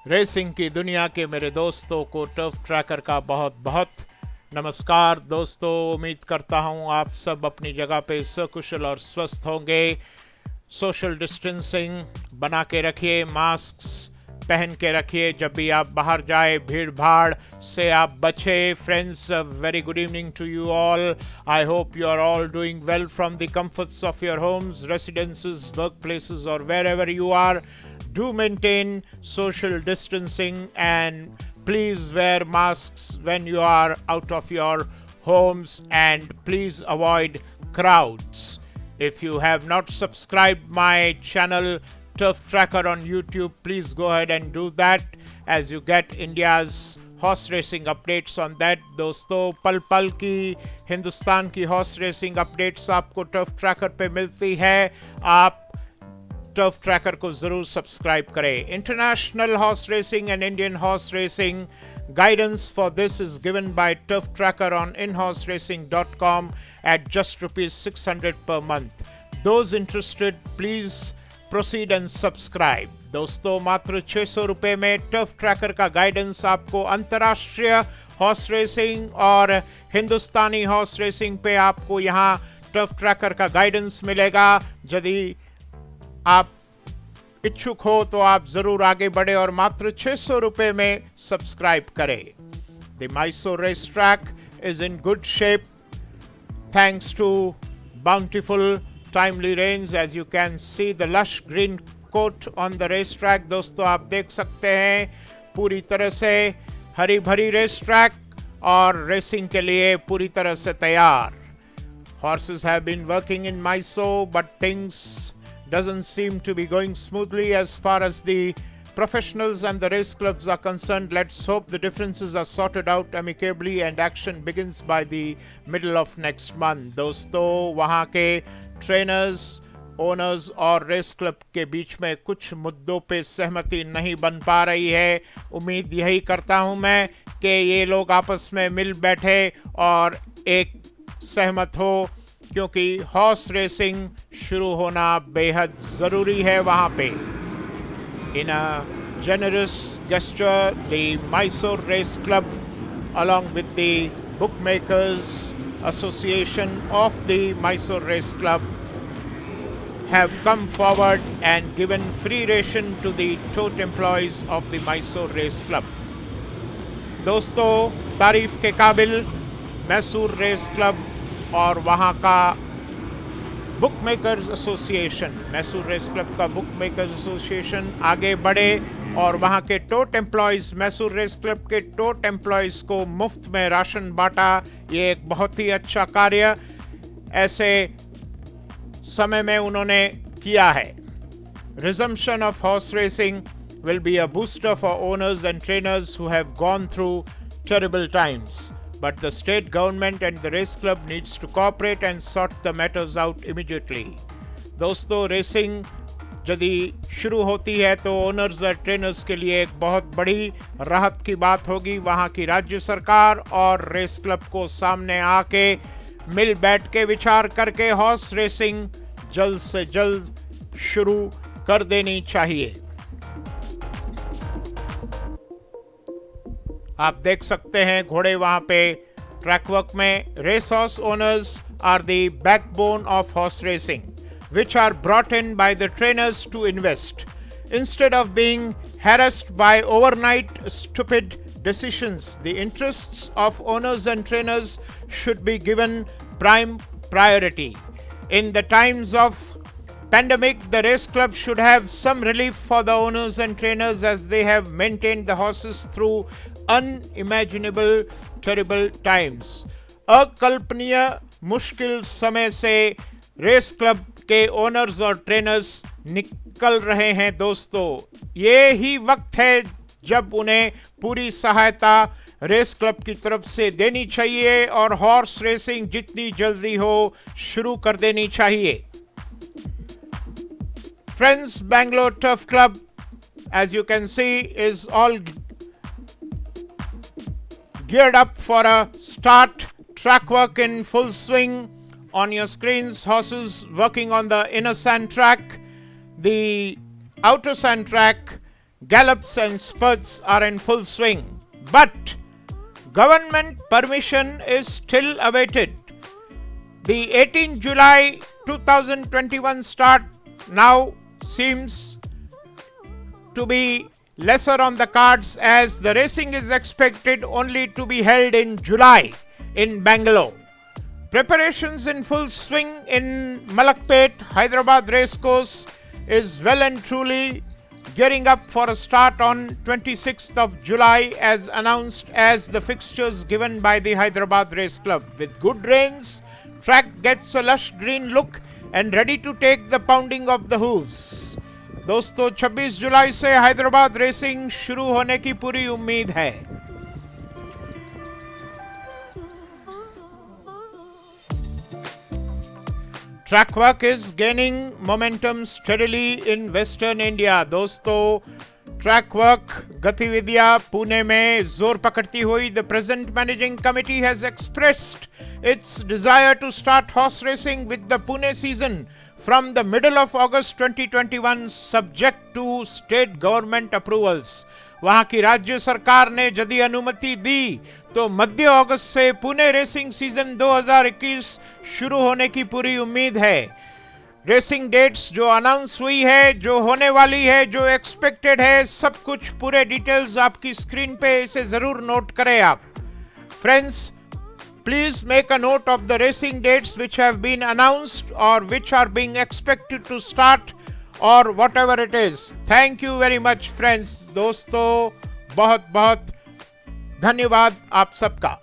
Racing की दुनिया के मेरे दोस्तों को टर्फ ट्रैकर का बहुत बहुत नमस्कार। दोस्तों, उम्मीद करता हूँ आप सब अपनी जगह पे सकुशल और स्वस्थ होंगे। सोशल डिस्टेंसिंग बना के रखिए, मास्क पहन के रखिए, जब भी आप बाहर जाए भीड़ भाड़ से आप बचे। Friends, very good evening to you all. I hope you are all doing well from the comforts of your homes, residences, workplaces, or wherever you are. Do maintain social distancing and please wear masks when you are out of your homes, and please avoid crowds. If you have not subscribed my channel Turf Tracker on YouTube, please go ahead and do that as you get India's horse racing updates on that. दोस्तों, पल पल की हिंदुस्तान की horse racing updates आपको turf tracker पे मिलती है। आप टर्फ ट्रैकर को जरूर सब्सक्राइब करें। International horse racing and Indian horse racing guidance for this is given by Turf Tracker on inhorseracing.com at just ₹600 per month. Those interested, please proceed and subscribe. दोस्तों, मात्र ₹600 में टर्फ ट्रैकर का guidance आपको अंतर्राष्ट्रीय horse racing और हिंदुस्तानी horse racing पे आपको यहाँ टर्फ ट्रैकर का गाइडेंस मिलेगा। यदि आप इच्छुक हो तो आप जरूर आगे बढ़े और मात्र ₹600 में सब्सक्राइब करें। The Mysore race track is in good shape thanks to bountiful timely rains. As you can see the lush green coat on the racetrack. दोस्तों, आप देख सकते हैं पूरी तरह से हरी भरी रेस ट्रैक और रेसिंग के लिए पूरी तरह से तैयार। Horses have been working in Mysore, but things doesn't seem to be going smoothly as far as the professionals and the race clubs are concerned. Let's hope the differences are sorted out amicably and action begins by the middle of next month. दोस्तों, वहाँ के trainers, owners और race club के बीच में कुछ मुद्दों पे सहमति नहीं बन पा रही है। उम्मीद यही करता हूँ मैं कि ये लोग आपस में मिल बैठे और एक सहमत हो, क्योंकि हॉर्स रेसिंग शुरू होना बेहद ज़रूरी है वहाँ पे। In a generous gesture, the Mysore Race Club, along with the Bookmakers Association of the Mysore Race Club, have come forward and given free ration to the tote employees of the Mysore Race Club. दोस्तों, तारीफ के काबिल Mysore race club और वहाँ का bookmakers association, Mysore race club का bookmakers association आगे बढ़े और वहाँ के tote employees, Mysore race club के टोट एम्प्लॉयज़ को मुफ्त में राशन बांटा। ये एक बहुत ही अच्छा कार्य ऐसे समय में उन्होंने किया है। Resumption of horse racing will be a booster for owners and trainers who have gone through terrible times. But the state government and the race club needs to cooperate and sort the matters out immediately. दोस्तों, racing यदि शुरू होती है तो owners और trainers के लिए एक बहुत बड़ी राहत की बात होगी। वहाँ की राज्य सरकार और रेस क्लब को सामने आके मिल बैठ के विचार करके हॉर्स रेसिंग जल्द से जल्द शुरू कर देनी चाहिए। आप देख सकते हैं घोड़े वहाँ पे ट्रैक वर्क में। Race horse owners are the backbone of horse racing, which are brought in by the trainers to invest. Instead of being harassed by overnight stupid decisions, the interests of owners and trainers should be given prime priority. In the times of pandemic, the race club should have some relief for the owners and trainers, as they have maintained the horses through unimaginable terrible times. अकल्पनीय मुश्किल समय से race club के owners और trainers निकल रहे हैं। दोस्तों, ये ही वक्त है जब उन्हें पूरी सहायता रेस क्लब की तरफ से देनी चाहिए और हॉर्स रेसिंग जितनी जल्दी हो शुरू कर देनी चाहिए। Friends, Bangalore Turf Club, as you can see, is all geared up for a start. Track work in full swing. On your screens, horses working on the inner sand track, the outer sand track, gallops and spurts are in full swing. But government permission is still awaited. The 18 July 2021 start now seems to be lesser on the cards, as the racing is expected only to be held in July in Bangalore. Preparations in full swing in Malakpet, Hyderabad Racecourse is well and truly gearing up for a start on 26th of July as announced as the fixtures given by the Hyderabad Race Club. With good rains, track gets a lush green look and ready to take the pounding of the hooves. दोस्तों 26 जुलाई से Hyderabad racing शुरू होने की पूरी उम्मीद है. Track work is gaining momentum steadily in Western India. दोस्तों track work गतिविधियां पुणे में जोर पकड़ती हुई. The present managing committee has expressed its desire to start horse racing with the Pune season from the middle of August 2021 subject to state government approvals. वहां की राज्य सरकार ने यदि अनुमति दी तो मध्य अगस्त से पुणे रेसिंग सीजन 2021 शुरू होने की पूरी उम्मीद है. रेसिंग डेट्स जो अनाउंस हुई है, जो होने वाली है, जो एक्सपेक्टेड है, सब कुछ पूरे डिटेल्स आपकी स्क्रीन पे, इसे जरूर नोट करें आप. Friends, please make a note of the racing dates which have been announced or which are being expected to start or whatever it is. Thank you very much friends. दोस्तों बहुत बहुत धन्यवाद आप सबका.